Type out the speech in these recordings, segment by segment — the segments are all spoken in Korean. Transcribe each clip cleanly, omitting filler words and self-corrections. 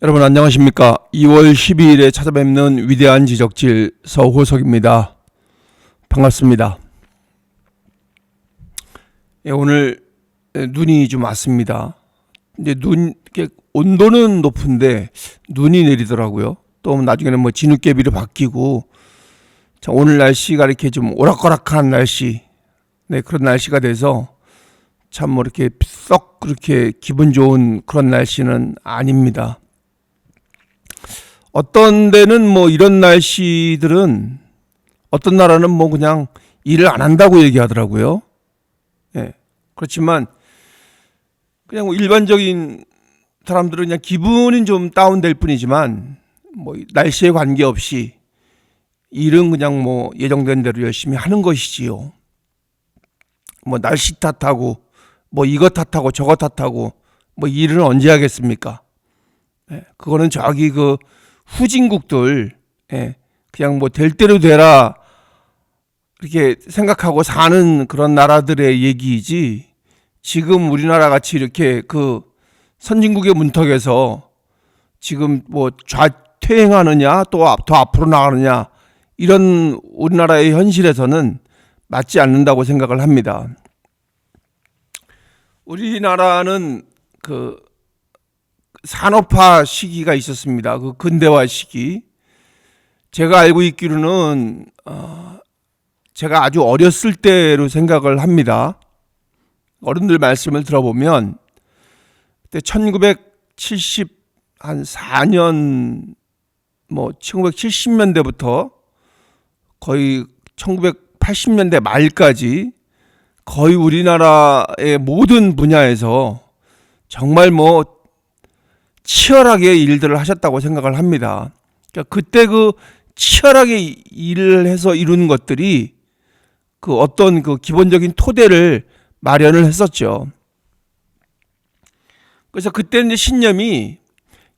여러분 안녕하십니까? 2월 12일에 찾아뵙는 위대한 지적질 서호석입니다. 반갑습니다. 오늘 눈이 좀 왔습니다. 이제 온도는 높은데 눈이 내리더라고요. 또 나중에는 뭐 진흙개비로 바뀌고, 자, 오늘 날씨가 이렇게 좀 오락가락한 날씨, 그런 날씨가 돼서 참 뭐 이렇게 썩 그렇게 기분 좋은 그런 날씨는 아닙니다. 어떤 데는 뭐 이런 날씨들은 어떤 나라는 뭐 그냥 일을 안 한다고 얘기하더라고요. 그렇지만 그냥 뭐 일반적인 사람들은 그냥 기분은 좀 다운될 뿐이지만 뭐 날씨에 관계없이 일은 그냥 뭐 예정된 대로 열심히 하는 것이지요. 뭐 날씨 탓하고 뭐 이것 탓하고 저것 탓하고 뭐 일은 언제 하겠습니까? 그거는 저기 그 후진국들, 그냥 뭐 될 대로 되라 이렇게 생각하고 사는 그런 나라들의 얘기이지, 지금 우리나라 같이 이렇게 그 선진국의 문턱에서 지금 뭐 좌퇴행하느냐 또 더 앞으로 나가느냐, 이런 우리나라의 현실에서는 맞지 않는다고 생각을 합니다. 우리나라는 그 산업화 시기가 있었습니다. 그 근대화 시기. 제가 알고 있기로는 제가 아주 어렸을 때로 생각을 합니다. 어른들 말씀을 들어보면 그때 1974년 뭐 1970년대부터 거의 1980년대 말까지 거의 우리나라의 모든 분야에서 정말 뭐 치열하게 일들을 하셨다고 생각을 합니다. 그러니까 그때 그 치열하게 일을 해서 이루는 것들이 그 어떤 그 기본적인 토대를 마련을 했었죠. 그래서 그때는 이제 신념이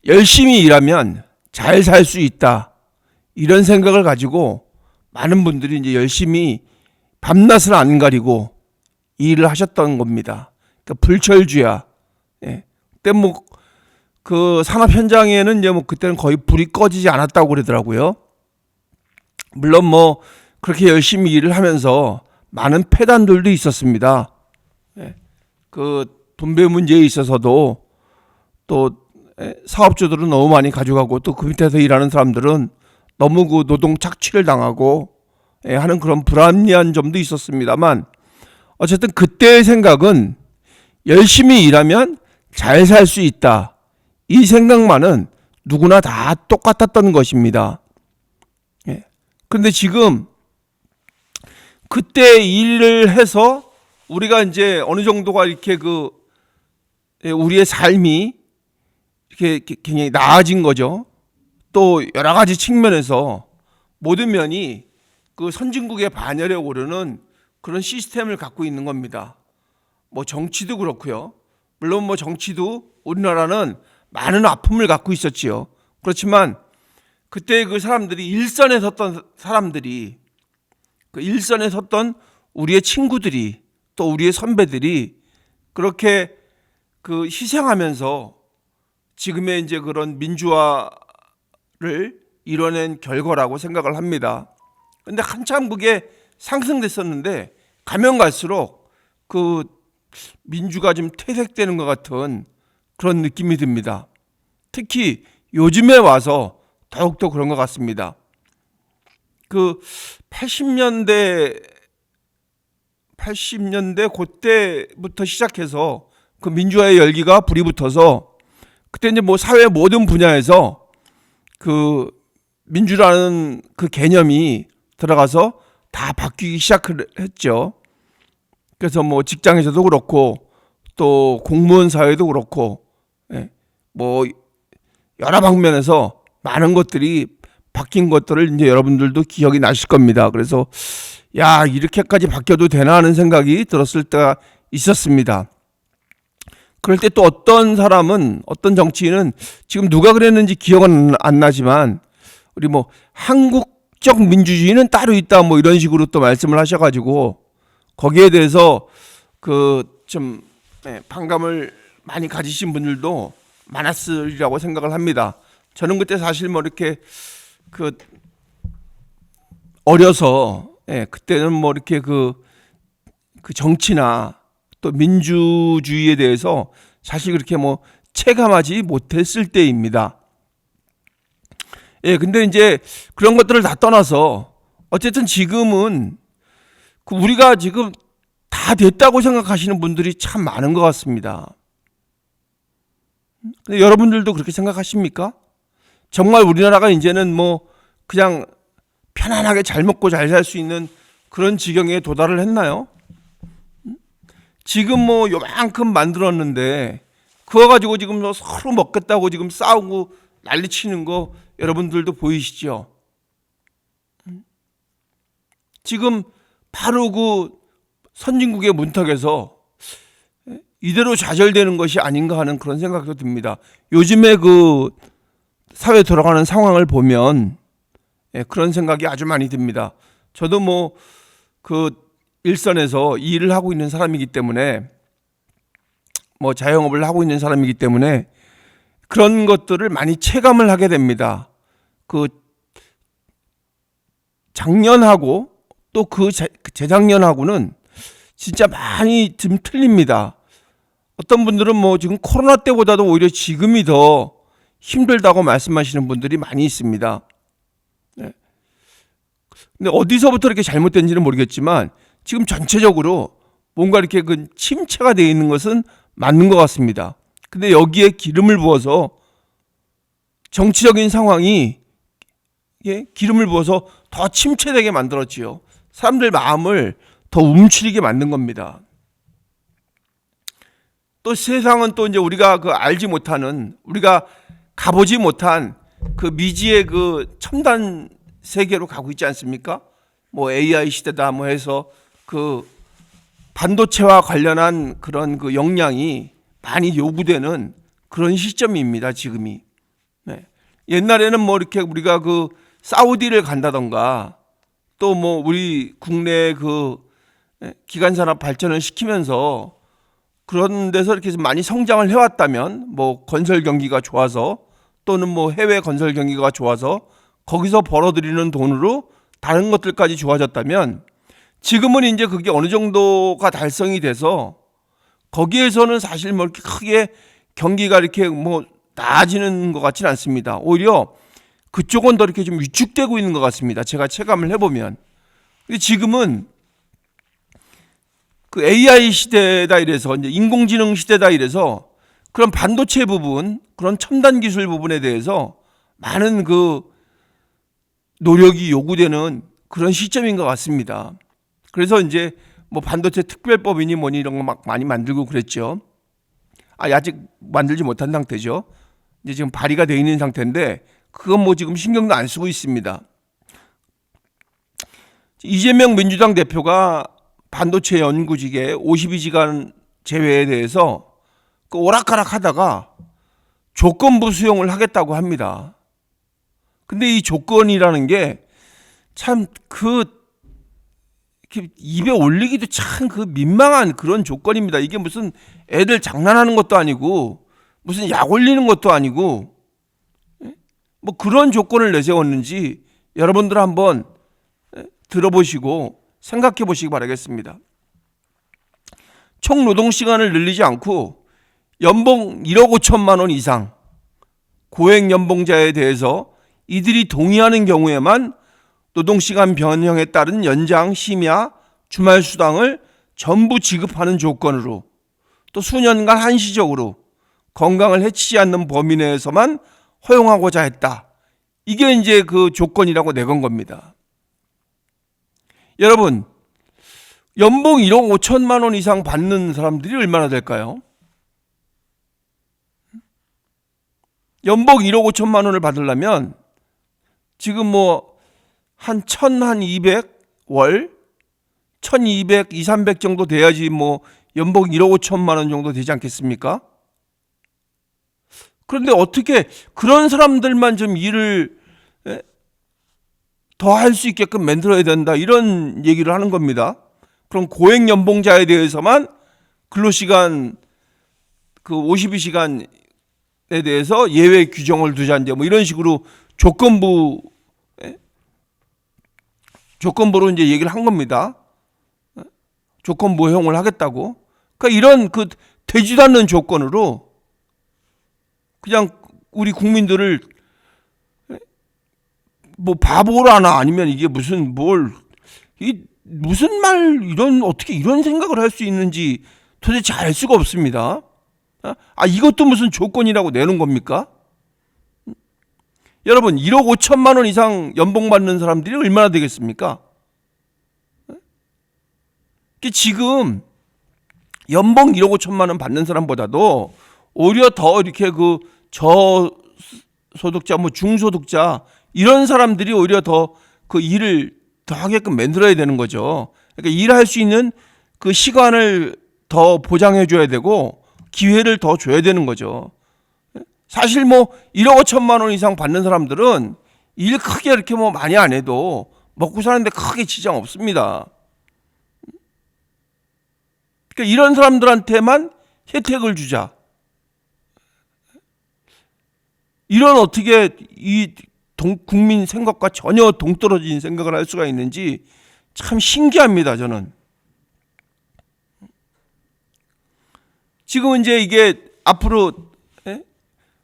열심히 일하면 잘 살 수 있다, 이런 생각을 가지고 많은 분들이 이제 열심히 밤낮을 안 가리고 일을 하셨던 겁니다. 그러니까 불철주야. 그때 뭐 그 산업 현장에는 이제 뭐 그때는 거의 불이 꺼지지 않았다고 그러더라고요. 물론 뭐 그렇게 열심히 일을 하면서 많은 폐단들도 있었습니다. 그 분배 문제에 있어서도 또 사업주들은 너무 많이 가져가고, 또 그 밑에서 일하는 사람들은 너무 그 노동 착취를 당하고 하는 그런 불합리한 점도 있었습니다만, 어쨌든 그때의 생각은 열심히 일하면 잘 살 수 있다, 이 생각만은 누구나 다 똑같았던 것입니다. 그런데 지금 그때 일을 해서 우리가 이제 어느 정도가 이렇게 그 우리의 삶이 이렇게 굉장히 나아진 거죠. 또 여러 가지 측면에서 모든 면이 그 선진국의 반열에 오르는 그런 시스템을 갖고 있는 겁니다. 뭐 정치도 그렇고요. 물론 뭐 정치도 우리나라는 많은 아픔을 갖고 있었지요. 그렇지만 그때 그 사람들이 일선에 섰던 사람들이, 그 일선에 섰던 우리의 친구들이, 또 우리의 선배들이 그렇게 그 희생하면서 지금의 이제 그런 민주화를 이뤄낸 결과라고 생각을 합니다. 근데 한참 그게 상승됐었는데 가면 갈수록 그 민주가 좀 퇴색되는 것 같은 그런 느낌이 듭니다. 특히 요즘에 와서 더욱더 그런 것 같습니다. 그 80년대 그때부터 시작해서 그 민주화의 열기가 불이 붙어서 그때 이제 뭐 사회 모든 분야에서 그 민주라는 그 개념이 들어가서 다 바뀌기 시작을 했죠. 그래서 뭐 직장에서도 그렇고 또 공무원 사회도 그렇고 뭐 여러 방면에서 많은 것들이 바뀐 것들을 이제 여러분들도 기억이 나실 겁니다. 그래서 야, 이렇게까지 바뀌어도 되나 하는 생각이 들었을 때가 있었습니다. 그럴 때 또 어떤 사람은, 어떤 정치인은 지금 누가 그랬는지 기억은 안 나지만 우리 뭐 한국적 민주주의는 따로 있다, 뭐 이런 식으로 또 말씀을 하셔가지고 거기에 대해서 그 좀 반감을 많이 가지신 분들도 많았으리라고 생각을 합니다. 저는 그때 사실 뭐 이렇게 그 어려서 그때는 뭐 이렇게 그 정치나 또 민주주의에 대해서 사실 그렇게 뭐 체감하지 못했을 때입니다. 근데 이제 그런 것들을 다 떠나서 어쨌든 지금은 우리가 지금 다 됐다고 생각하시는 분들이 참 많은 것 같습니다. 근데 여러분들도 그렇게 생각하십니까? 정말 우리나라가 이제는 뭐 그냥 편안하게 잘 먹고 잘 살 수 있는 그런 지경에 도달을 했나요? 지금 뭐 요만큼 만들었는데 그거 가지고 지금 뭐 서로 먹겠다고 지금 싸우고 난리치는 거 여러분들도 보이시죠? 지금 바로 그 선진국의 문턱에서 이대로 좌절되는 것이 아닌가 하는 그런 생각도 듭니다. 요즘에 그 사회 돌아가는 상황을 보면 그런 생각이 아주 많이 듭니다. 저도 뭐 그 일선에서 일을 하고 있는 사람이기 때문에 뭐 자영업을 하고 있는 사람이기 때문에 그런 것들을 많이 체감을 하게 됩니다. 그 작년하고 또 그 재작년하고는 진짜 많이 좀 틀립니다. 어떤 분들은 뭐 지금 코로나 때보다도 오히려 지금이 더 힘들다고 말씀하시는 분들이 많이 있습니다. 근데 어디서부터 이렇게 잘못된지는 모르겠지만 지금 전체적으로 뭔가 이렇게 그 침체가 되어 있는 것은 맞는 것 같습니다. 근데 여기에 기름을 부어서 정치적인 상황이 기름을 부어서 더 침체되게 만들었지요. 사람들 마음을 더 움츠리게 만든 겁니다. 또 세상은 또 이제 우리가 그 알지 못하는, 우리가 가보지 못한 그 미지의 그 첨단 세계로 가고 있지 않습니까? 뭐 AI 시대다 뭐 해서 그 반도체와 관련한 그런 그 역량이 많이 요구되는 그런 시점입니다, 지금이. 옛날에는 뭐 이렇게 우리가 그 사우디를 간다던가 또 뭐 우리 국내 그 기간 산업 발전을 시키면서 그런 데서 이렇게 많이 성장을 해왔다면 뭐 건설 경기가 좋아서 또는 뭐 해외 건설 경기가 좋아서 거기서 벌어들이는 돈으로 다른 것들까지 좋아졌다면 지금은 이제 그게 어느 정도가 달성이 돼서 거기에서는 사실 뭐 이렇게 크게 경기가 이렇게 뭐 나아지는 것 같지는 않습니다. 오히려 그쪽은 더 이렇게 좀 위축되고 있는 것 같습니다. 제가 체감을 해보면. 근데 지금은 그 AI 시대다 이래서 이제 인공지능 시대다 이래서 그런 반도체 부분, 그런 첨단 기술 부분에 대해서 많은 그 노력이 요구되는 그런 시점인 것 같습니다. 그래서 이제 뭐 반도체 특별법이니 뭐니 이런 거 막 많이 만들고 그랬죠. 아직 만들지 못한 상태죠. 이제 지금 발의가 되어 있는 상태인데 그건 뭐 지금 신경도 안 쓰고 있습니다. 이재명 민주당 대표가 반도체 연구직의 52시간 제외에 대해서 그 오락가락 하다가 조건부 수용을 하겠다고 합니다. 근데 이 조건이라는 게 참 그 입에 올리기도 참 그 민망한 그런 조건입니다. 이게 무슨 애들 장난하는 것도 아니고 무슨 약 올리는 것도 아니고 뭐 그런 조건을 내세웠는지 여러분들 한번 들어보시고 생각해 보시기 바라겠습니다. 총 노동 시간을 늘리지 않고 연봉 1억 5천만 원 이상 고액 연봉자에 대해서 이들이 동의하는 경우에만 노동시간 변형에 따른 연장, 심야, 주말 수당을 전부 지급하는 조건으로 또 수년간 한시적으로 건강을 해치지 않는 범위 내에서만 허용하고자 했다. 이게 이제 그 조건이라고 내건 겁니다. 여러분, 연봉 1억 5천만 원 이상 받는 사람들이 얼마나 될까요? 연봉 1억 5천만 원을 받으려면 지금 뭐 한 1,200 월, 1,200, 2,300 정도 돼야지 뭐 연봉 1억 5천만 원 정도 되지 않겠습니까? 그런데 어떻게 그런 사람들만 좀 일을 더 할 수 있게끔 만들어야 된다 이런 얘기를 하는 겁니다. 그럼 고액 연봉자에 대해서만 근로시간 그 52시간 대해서 예외 규정을 두자인데 뭐 이런 식으로 조건부로 이제 얘기를 한 겁니다. 조건부 허용을 하겠다고. 그러니까 이런 그 되지도 않는 조건으로 그냥 우리 국민들을 뭐 바보로 하나 아니면 이게 무슨 무슨 말 어떻게 이런 생각을 할 수 있는지 도대체 알 수가 없습니다. 이것도 무슨 조건이라고 내는 겁니까? 여러분 1억 5천만 원 이상 연봉 받는 사람들이 얼마나 되겠습니까? 지금 연봉 1억 5천만 원 받는 사람보다도 오히려 더 이렇게 그 저소득자, 뭐 중소득자 이런 사람들이 오히려 더 그 일을 더 하게끔 만들어야 되는 거죠. 그러니까 일할 수 있는 그 시간을 더 보장해 줘야 되고 기회를 더 줘야 되는 거죠. 사실 뭐 1억 5천만 원 이상 받는 사람들은 일 크게 이렇게 뭐 많이 안 해도 먹고 사는데 크게 지장 없습니다. 그러니까 이런 사람들한테만 혜택을 주자. 이런 어떻게 이 국민 생각과 전혀 동떨어진 생각을 할 수가 있는지 참 신기합니다, 저는. 지금은 이제 이게 앞으로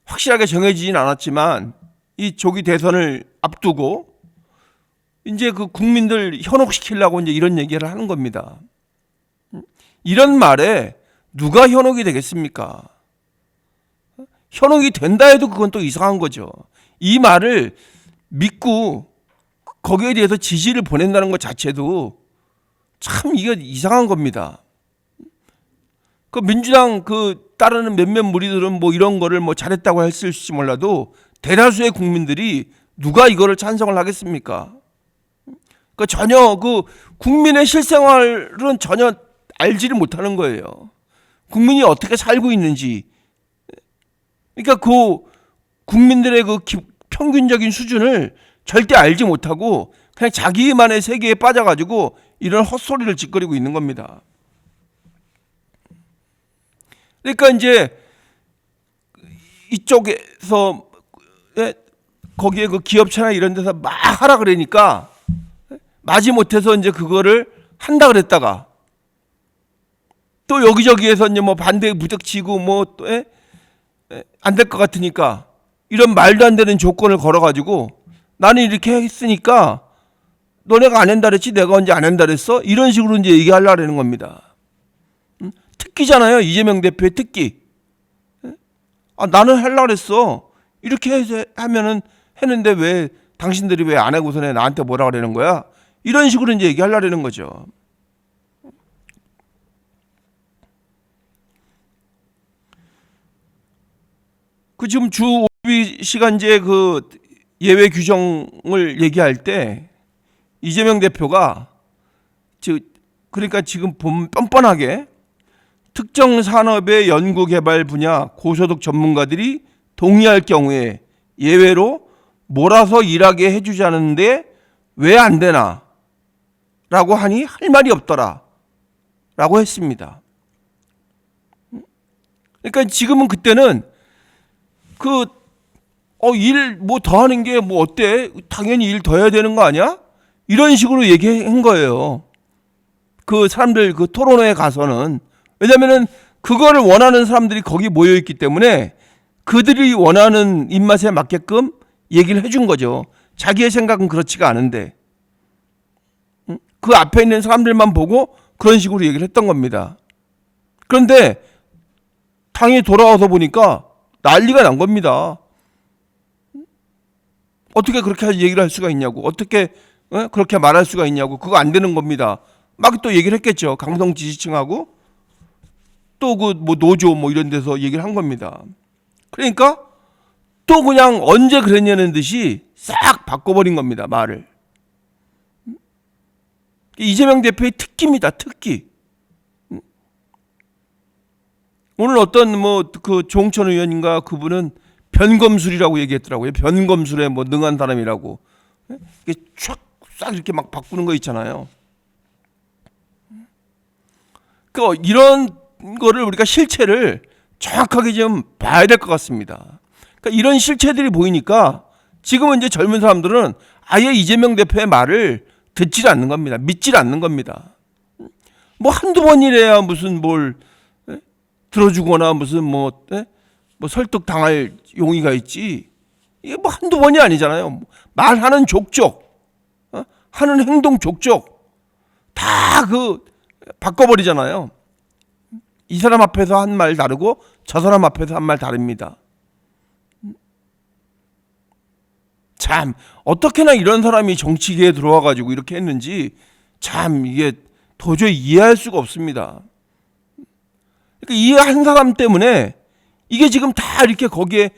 확실하게 정해지진 않았지만 이 조기 대선을 앞두고 이제 그 국민들 현혹시키려고 이제 이런 얘기를 하는 겁니다. 이런 말에 누가 현혹이 되겠습니까? 현혹이 된다 해도 그건 또 이상한 거죠. 이 말을 믿고 거기에 대해서 지지를 보낸다는 것 자체도 참 이게 이상한 겁니다. 그 민주당 그 따르는 몇몇 무리들은 뭐 이런 거를 뭐 잘했다고 했을지 몰라도 대다수의 국민들이 누가 이거를 찬성을 하겠습니까? 그 전혀 그 국민의 실생활은 전혀 알지를 못하는 거예요. 국민이 어떻게 살고 있는지. 그러니까 그 국민들의 그 평균적인 수준을 절대 알지 못하고 그냥 자기만의 세계에 빠져가지고 이런 헛소리를 짓거리고 있는 겁니다. 그러니까 이제 이쪽에서 거기에 그 기업체나 이런 데서 막 하라 그러니까 마지못해서 이제 그거를 한다 그랬다가 또 여기저기에서 이제 뭐 반대에 부닥치고 뭐 또 안 될 것 같으니까 이런 말도 안 되는 조건을 걸어가지고 나는 이렇게 했으니까 너네가 안 한다 그랬지 내가 언제 안 한다 그랬어? 이런 식으로 이제 얘기하려는 겁니다. 특기잖아요. 이재명 대표의 특기. 나는 하려고 그랬어. 이렇게 하면은 했는데 왜 당신들이 왜 안 하고서는 나한테 뭐라 그러는 거야? 이런 식으로 이제 얘기하려는 거죠. 그 지금 주 52시간제 그 예외 규정을 얘기할 때 이재명 대표가 그러니까 지금 보면 뻔뻔하게 특정 산업의 연구개발 분야 고소득 전문가들이 동의할 경우에 예외로 몰아서 일하게 해주자는데 왜 안 되나? 라고 하니 할 말이 없더라. 라고 했습니다. 그러니까 지금은 그때는 일 뭐 더 하는 게 뭐 어때? 당연히 일 더 해야 되는 거 아니야? 이런 식으로 얘기한 거예요. 그 사람들 그 토론회에 가서는. 왜냐면은 그거를 원하는 사람들이 거기 모여 있기 때문에 그들이 원하는 입맛에 맞게끔 얘기를 해준 거죠. 자기의 생각은 그렇지가 않은데. 그 앞에 있는 사람들만 보고 그런 식으로 얘기를 했던 겁니다. 그런데 당이 돌아와서 보니까 난리가 난 겁니다. 어떻게 그렇게 얘기를 할 수가 있냐고. 어떻게 그렇게 말할 수가 있냐고. 그거 안 되는 겁니다. 막 또 얘기를 했겠죠. 강성 지지층하고 또 그 뭐 노조 뭐 이런 데서 얘기를 한 겁니다. 그러니까 또 그냥 언제 그랬냐는 듯이 싹 바꿔버린 겁니다. 말을. 이재명 대표의 특기입니다. 특기. 오늘 어떤 뭐 그 조홍천 의원인가 그분은 변검술이라고 얘기했더라고요. 변검술에 뭐 능한 사람이라고. 이게 쫙 이렇게 막 바꾸는 거 있잖아요. 이런 거를 우리가 실체를 정확하게 좀 봐야 될 것 같습니다. 그러니까 이런 실체들이 보이니까 지금은 이제 젊은 사람들은 아예 이재명 대표의 말을 듣질 않는 겁니다. 믿질 않는 겁니다. 뭐 한두 번이래야 무슨 뭘 들어주거나 무슨 뭐 설득 당할 용의가 있지. 이게 뭐 한두 번이 아니잖아요. 말하는 족족, 하는 행동 족족 다 바꿔버리잖아요. 이 사람 앞에서 한 말 다르고 저 사람 앞에서 한 말 다릅니다. 참 어떻게나 이런 사람이 정치계에 들어와가지고 이렇게 했는지 참 이게 도저히 이해할 수가 없습니다. 그러니까 이 한 사람 때문에 이게 지금 다 이렇게 거기에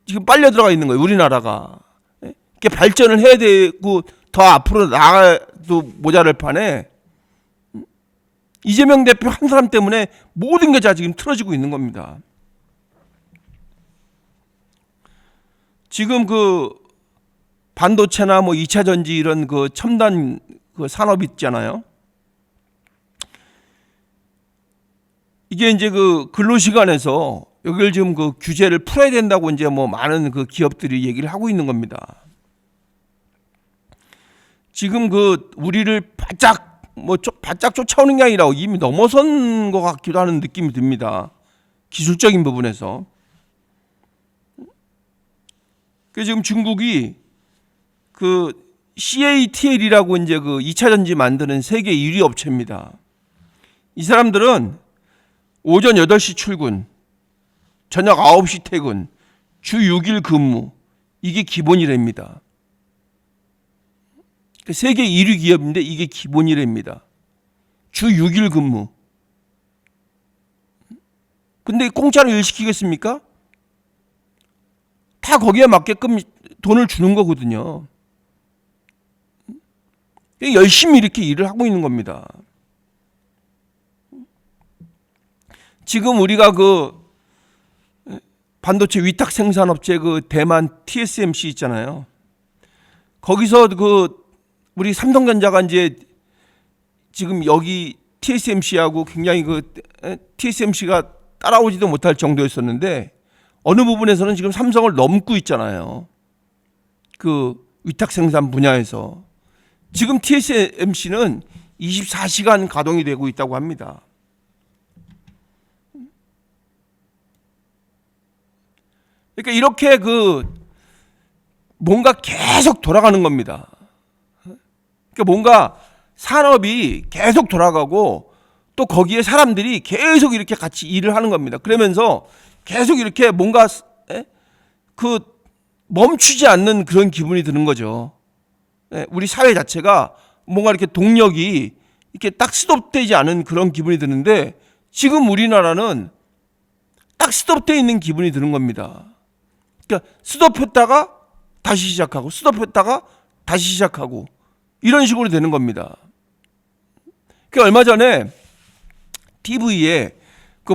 지금 빨려 들어가 있는 거예요. 우리나라가 이렇게 발전을 해야 되고 더 앞으로 나가도 모자랄 판에 이재명 대표 한 사람 때문에 모든 게 다 지금 틀어지고 있는 겁니다. 지금 반도체나 뭐 2차 전지 이런 첨단 산업 있잖아요. 이게 이제 근로시간에서 여기를 지금 규제를 풀어야 된다고 이제 뭐 많은 기업들이 얘기를 하고 있는 겁니다. 지금 우리를 바짝 쫓아오는 게 아니라 이미 넘어선 것 같기도 하는 느낌이 듭니다. 기술적인 부분에서. 지금 중국이 CATL이라고 이제 2차 전지 만드는 세계 1위 업체입니다. 이 사람들은 오전 8시 출근, 저녁 9시 퇴근, 주 6일 근무, 이게 기본이랍니다. 세계 1위 기업인데 이게 기본이랍니다. 주 6일 근무. 근데 공짜로 일 시키겠습니까? 다 거기에 맞게끔 돈을 주는 거거든요. 열심히 이렇게 일을 하고 있는 겁니다. 지금 우리가 반도체 위탁 생산업체 대만 TSMC 있잖아요. 거기서 우리 삼성전자가 이제 지금 여기 TSMC하고 굉장히 TSMC가 따라오지도 못할 정도였었는데 어느 부분에서는 지금 삼성을 넘고 있잖아요. 위탁 생산 분야에서. 지금 TSMC는 24시간 가동이 되고 있다고 합니다. 그러니까 이렇게 뭔가 계속 돌아가는 겁니다. 그러니까 뭔가 산업이 계속 돌아가고 또 거기에 사람들이 계속 이렇게 같이 일을 하는 겁니다. 그러면서 계속 이렇게 뭔가 멈추지 않는 그런 기분이 드는 거죠. 우리 사회 자체가 뭔가 이렇게 동력이 이렇게 딱 스톱되지 않은 그런 기분이 드는데 지금 우리나라는 딱 스톱되어 있는 기분이 드는 겁니다. 그러니까 스톱했다가 다시 시작하고 스톱했다가 다시 시작하고 이런 식으로 되는 겁니다. 얼마 전에 TV에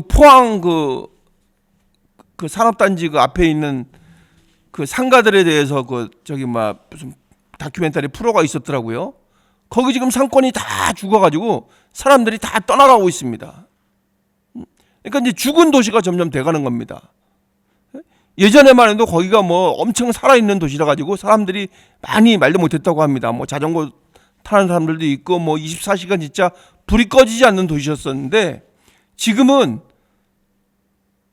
포항 산업단지 앞에 있는 상가들에 대해서 무슨 다큐멘터리 프로가 있었더라고요. 거기 지금 상권이 다 죽어가지고 사람들이 다 떠나가고 있습니다. 그러니까 이제 죽은 도시가 점점 돼가는 겁니다. 예전에만 해도 거기가 뭐 엄청 살아있는 도시라 가지고 사람들이 많이 말도 못했다고 합니다. 뭐 자전거 타는 사람들도 있고 뭐 24시간 진짜 불이 꺼지지 않는 도시였었는데 지금은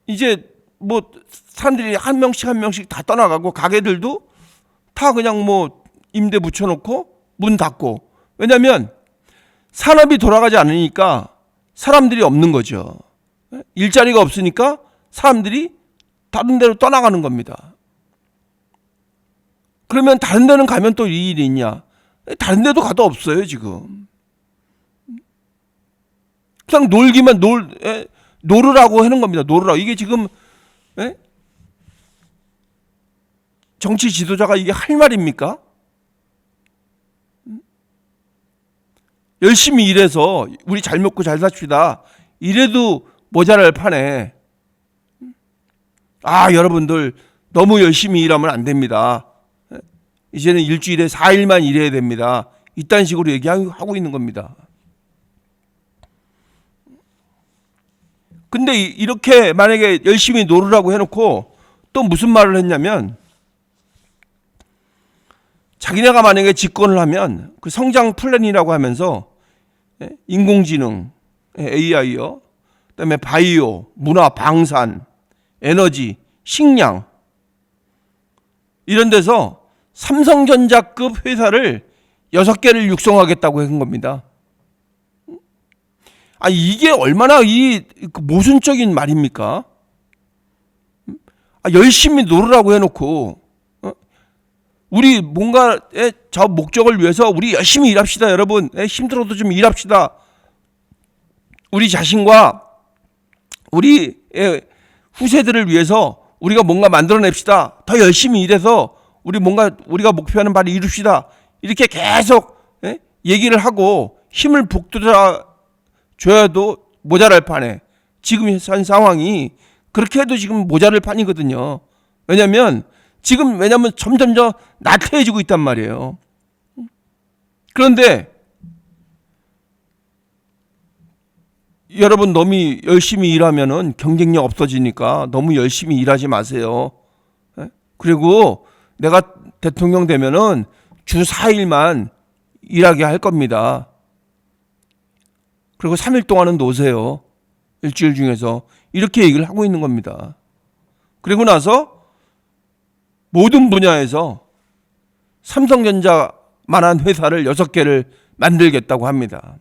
이제 뭐 사람들이 한 명씩 다 떠나가고 가게들도 다 그냥 뭐 임대 붙여놓고 문 닫고. 왜냐하면 산업이 돌아가지 않으니까 사람들이 없는 거죠. 일자리가 없으니까 사람들이 다른 데로 떠나가는 겁니다. 그러면 다른 데는 가면 또 이 일이 있냐? 다른 데도 가도 없어요 지금. 그냥 놀으라고 하는 겁니다. 놀으라고. 이게 지금 정치 지도자가 이게 할 말입니까? 열심히 일해서 우리 잘 먹고 잘 삽시다. 이래도 모자랄 판에 여러분들 너무 열심히 일하면 안 됩니다. 이제는 일주일에 4일만 일해야 됩니다. 이딴 식으로 얘기하고 있는 겁니다. 근데 이렇게 만약에 열심히 놀으라고 해놓고 또 무슨 말을 했냐면, 자기네가 만약에 집권을 하면 그 성장 플랜이라고 하면서 인공지능, AI요, 그다음에 바이오, 문화, 방산, 에너지, 식량 이런 데서 삼성전자급 회사를 6개를 육성하겠다고 한 겁니다. 이게 얼마나 모순적인 말입니까? 열심히 놀으라고 해놓고, 우리 뭔가의 저 목적을 위해서 우리 열심히 일합시다, 여러분. 힘들어도 좀 일합시다. 우리 자신과 우리 후세들을 위해서 우리가 뭔가 만들어냅시다. 더 열심히 일해서 우리가 목표하는 바를 이룹시다. 이렇게 계속 얘기를 하고 힘을 북돋아 줘야도 모자랄 판에 지금 현 상황이 그렇게 해도 지금 모자랄 판이거든요. 왜냐면 점점 더 나태해지고 있단 말이에요. 그런데 여러분, 너무 열심히 일하면은 경쟁력 없어지니까 너무 열심히 일하지 마세요. 그리고 내가 대통령 되면은 주 4일만 일하게 할 겁니다. 그리고 3일 동안은 노세요. 일주일 중에서. 이렇게 얘기를 하고 있는 겁니다. 그리고 모든 분야에서 삼성전자만한 회사를 6개를 만들겠다고 합니다.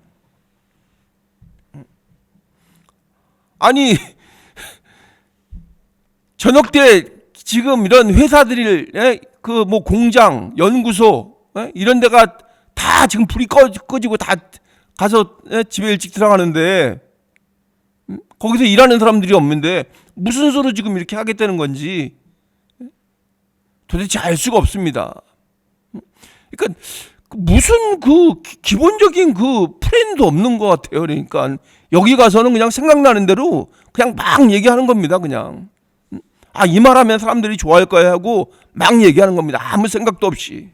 저녁 때 지금 이런 회사들이 공장, 연구소 이런 데가 다 지금 불이 꺼지고 다 가서 집에 일찍 들어가는데 거기서 일하는 사람들이 없는데 무슨 수로 지금 이렇게 하겠다는 건지 도대체 알 수가 없습니다. 그러니까 무슨 기본적인 플랜도 없는 것 같아요. 그러니까 여기 가서는 그냥 생각나는 대로 그냥 막 얘기하는 겁니다. 그냥 이 말하면 사람들이 좋아할 거야 하고 막 얘기하는 겁니다. 아무 생각도 없이.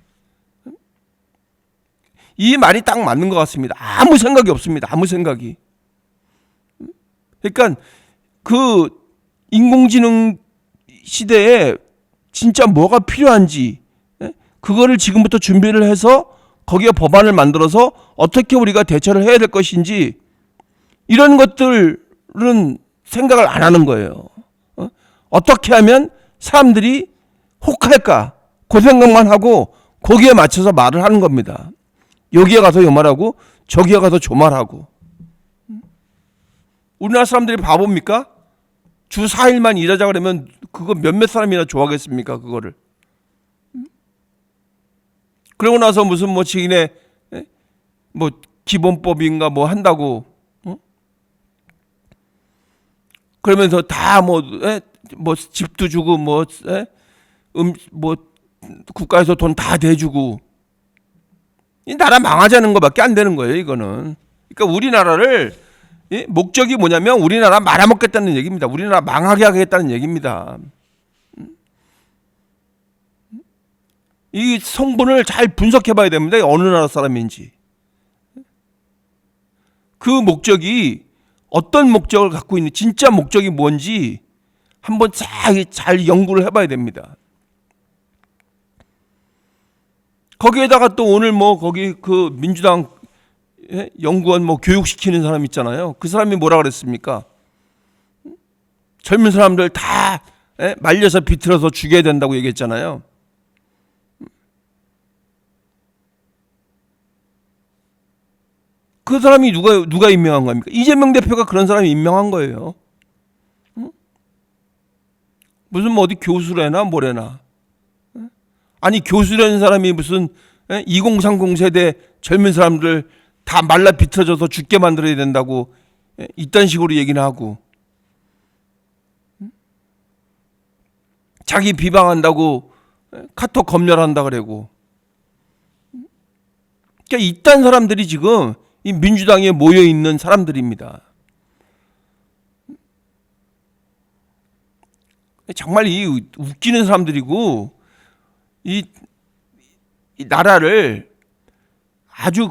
이 말이 딱 맞는 것 같습니다. 아무 생각이 없습니다. 아무 생각이. 그러니까 인공지능 시대에 진짜 뭐가 필요한지 그거를 지금부터 준비를 해서 거기에 법안을 만들어서 어떻게 우리가 대처를 해야 될 것인지 이런 것들은 생각을 안 하는 거예요. 어떻게 하면 사람들이 혹할까 그 생각만 하고 거기에 맞춰서 말을 하는 겁니다. 여기에 가서 요 말하고 저기에 가서 저 말하고. 우리나라 사람들이 바보입니까? 주 4일만 일하자 그러면 그거 몇몇 사람이나 좋아하겠습니까? 그거를. 그러고 나서 무슨 지인의 기본법인가 한다고 그러면서 다 집도 주고 국가에서 돈 다 대주고 이 나라 망하자는 것밖에 안 되는 거예요. 이거는. 그러니까 우리나라를 목적이 뭐냐면 우리나라 말아먹겠다는 얘기입니다. 우리나라 망하게 하겠다는 얘기입니다. 이 성분을 잘 분석해 봐야 됩니다. 어느 나라 사람인지. 그 목적이 어떤 목적을 갖고 있는, 진짜 목적이 뭔지 한번 잘 연구를 해봐야 됩니다. 거기에다가 또 오늘 거기 민주당 연구원 교육시키는 사람 있잖아요. 그 사람이 뭐라 그랬습니까? 젊은 사람들 다 말려서 비틀어서 죽여야 된다고 얘기했잖아요. 그 사람이 누가 임명한 겁니까? 이재명 대표가 그런 사람이 임명한 거예요. 무슨 어디 교수래나 뭐래나. 교수라는 사람이 무슨 2030 세대 젊은 사람들 다 말라 비틀어져서 죽게 만들어야 된다고 이딴 식으로 얘기는 하고, 자기 비방한다고 카톡 검열한다 그러고. 그러니까 이딴 사람들이 지금 이 민주당에 모여 있는 사람들입니다. 정말 이 웃기는 사람들이고, 이 나라를 아주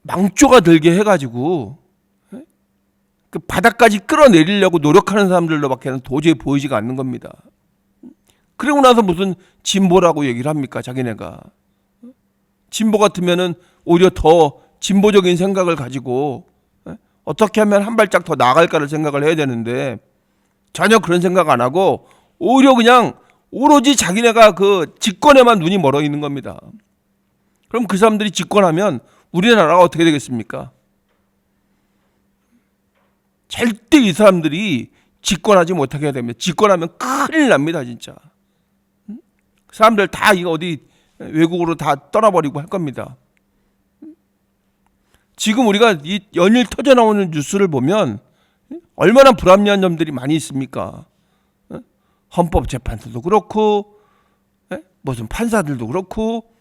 망조가 들게 해가지고 그 바닥까지 끌어내리려고 노력하는 사람들로밖에는 도저히 보이지가 않는 겁니다. 그리고 나서 무슨 진보라고 얘기를 합니까? 자기네가. 진보 같으면은 오히려 더 진보적인 생각을 가지고 어떻게 하면 한 발짝 더 나아갈까를 생각을 해야 되는데 전혀 그런 생각 안 하고 오히려 그냥 오로지 자기네가 그 집권에만 눈이 멀어 있는 겁니다. 그럼 그 사람들이 집권하면 우리나라가 어떻게 되겠습니까? 절대 이 사람들이 집권하지 못하게 해야 됩니다. 집권하면 큰일 납니다, 진짜. 사람들 다 이거 어디 외국으로 다 떠나버리고 할 겁니다. 지금 우리가 이 연일 터져 나오는 뉴스를 보면 얼마나 불합리한 점들이 많이 있습니까? 헌법재판소도 그렇고 무슨 판사들도 그렇고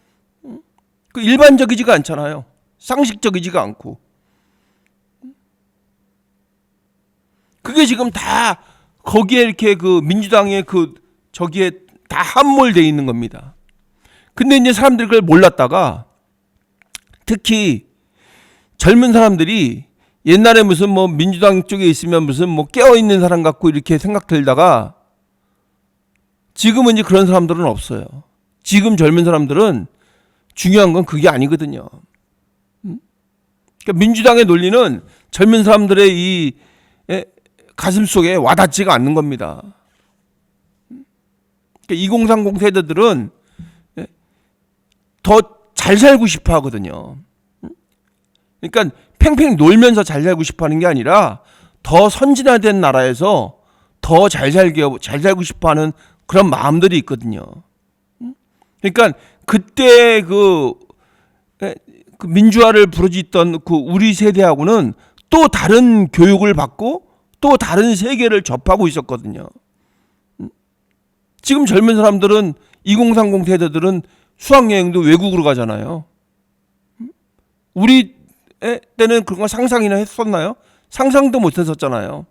그 일반적이지가 않잖아요. 상식적이지가 않고. 그게 지금 다 거기에 이렇게 그 민주당의 그 저기에 다 함몰돼 있는 겁니다. 근데 이제 사람들이 그걸 몰랐다가 특히 젊은 사람들이 옛날에 무슨 뭐 민주당 쪽에 있으면 무슨 뭐 깨어있는 사람 같고 이렇게 생각 들다가 지금은 이제 그런 사람들은 없어요. 지금 젊은 사람들은 중요한 건 그게 아니거든요. 그러니까 민주당의 논리는 젊은 사람들의 이 가슴 속에 와닿지가 않는 겁니다. 그러니까 2030 세대들은 더 잘 살고 싶어 하거든요. 그러니까 팽팽 놀면서 잘 살고 싶어 하는 게 아니라 더 선진화된 나라에서 더 잘 살고 싶어 하는 그런 마음들이 있거든요. 그러니까 그때 그 민주화를 부르짖던 그 우리 세대하고는 또 다른 교육을 받고 또 다른 세계를 접하고 있었거든요. 지금 젊은 사람들은 2030 세대들은 수학여행도 외국으로 가잖아요. 우리 때는 그런 거 상상이나 했었나요? 상상도 못 했었잖아요.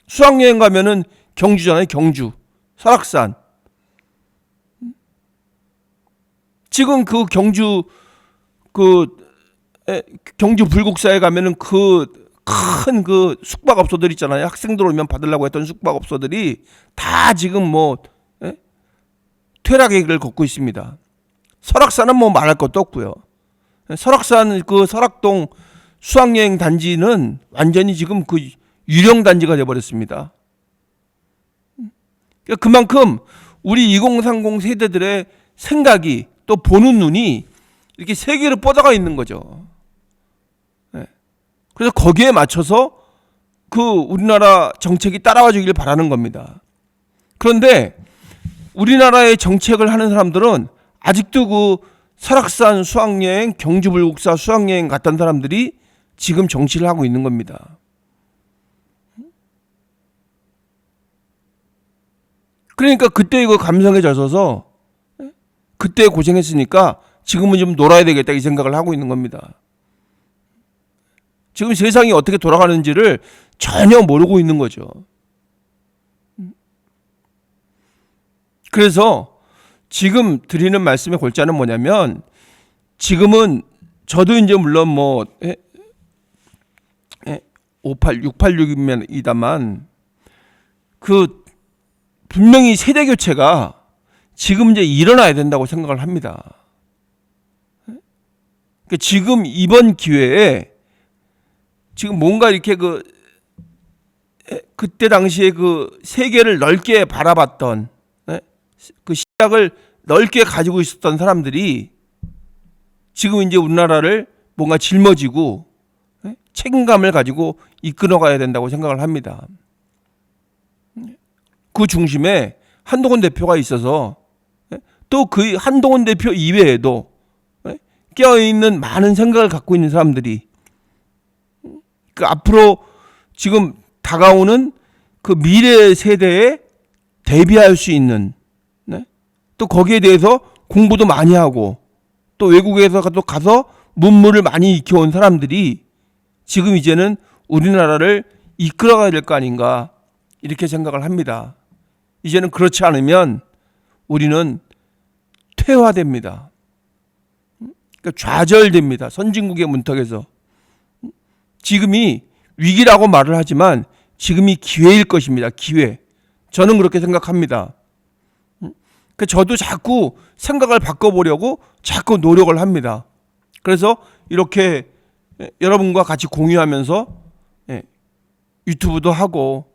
수학여행 가면은 경주잖아요. 경주, 설악산. 지금 그 경주 불국사에 가면은 그 큰 그 숙박업소들 있잖아요. 학생들 오면 받으려고 했던 숙박업소들이 다 지금 뭐 퇴락의 길을 걷고 있습니다. 설악산은 뭐 말할 것도 없고요. 설악산 그 설악동 수학여행 단지는 완전히 지금 그 유령 단지가 되어버렸습니다. 그만큼 우리 2030 세대들의 생각이 또 보는 눈이 이렇게 세계로 뻗어가 있는 거죠. 그래서 거기에 맞춰서 그 우리나라 정책이 따라와 주길 바라는 겁니다. 그런데 우리나라의 정책을 하는 사람들은 아직도 그 설악산 수학여행, 경주불국사 수학여행 갔던 사람들이 지금 정치를 하고 있는 겁니다. 그러니까 그때 그 감성에 젖어서 그때 고생했으니까 지금은 좀 놀아야 되겠다 이 생각을 하고 있는 겁니다. 지금 세상이 어떻게 돌아가는지를 전혀 모르고 있는 거죠. 그래서 지금 드리는 말씀의 골자는 뭐냐면 지금은 저도 이제 물론 뭐 686이다만 그 분명히 세대 교체가 지금 이제 일어나야 된다고 생각을 합니다. 그러니까 지금 이번 기회에 지금 뭔가 이렇게 그때 당시에 그 세계를 넓게 바라봤던 그 시각을 넓게 가지고 있었던 사람들이 지금 이제 우리나라를 뭔가 짊어지고 책임감을 가지고 이끌어가야 된다고 생각을 합니다. 그 중심에 한동훈 대표가 있어서 또 그 한동훈 대표 이외에도 깨어있는 많은 생각을 갖고 있는 사람들이 그 앞으로 지금 다가오는 그 미래 세대에 대비할 수 있는 또 거기에 대해서 공부도 많이 하고 또 외국에서 또 가서 문물을 많이 익혀온 사람들이 지금 이제는 우리나라를 이끌어가야 될 거 아닌가 이렇게 생각을 합니다. 이제는 그렇지 않으면 우리는 퇴화됩니다. 그러니까 좌절됩니다. 선진국의 문턱에서. 지금이 위기라고 말을 하지만 지금이 기회일 것입니다. 기회. 저는 그렇게 생각합니다. 그러니까 저도 자꾸 생각을 바꿔보려고 자꾸 노력을 합니다. 그래서 이렇게 여러분과 같이 공유하면서 유튜브도 하고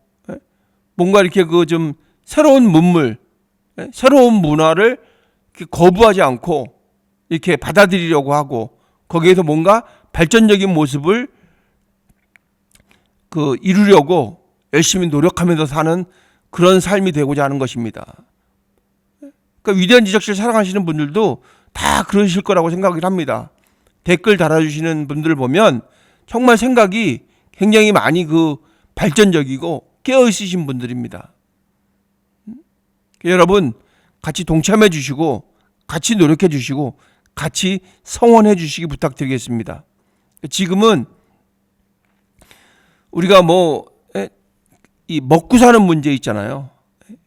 뭔가 이렇게 그 좀 새로운 문물, 새로운 문화를 거부하지 않고 이렇게 받아들이려고 하고 거기에서 뭔가 발전적인 모습을 이루려고 열심히 노력하면서 사는 그런 삶이 되고자 하는 것입니다. 그러니까 위대한 지적실 사랑하시는 분들도 다 그러실 거라고 생각을 합니다. 댓글 달아주시는 분들을 보면 정말 생각이 굉장히 많이 발전적이고 깨어있으신 분들입니다. 여러분 같이 동참해 주시고 같이 노력해 주시고 같이 성원해 주시기 부탁드리겠습니다. 지금은 우리가 이 먹고 사는 문제 있잖아요.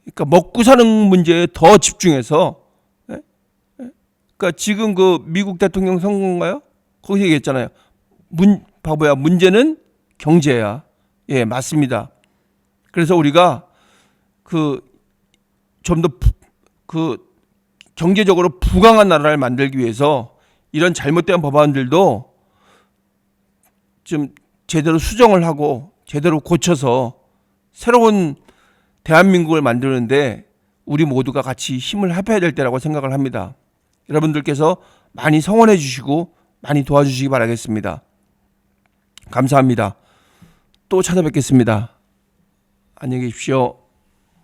그러니까 먹고 사는 문제에 더 집중해서 그러니까 지금 미국 대통령 선거인가요? 거기서 얘기했잖아요. 문제는 경제야. 예, 맞습니다. 그래서 우리가 좀 더 경제적으로 부강한 나라를 만들기 위해서 이런 잘못된 법안들도 좀 제대로 수정을 하고 제대로 고쳐서 새로운 대한민국을 만드는데 우리 모두가 같이 힘을 합해야 될 때라고 생각을 합니다. 여러분들께서 많이 성원해 주시고 많이 도와주시기 바라겠습니다. 감사합니다. 또 찾아뵙겠습니다. 안녕히 계십시오.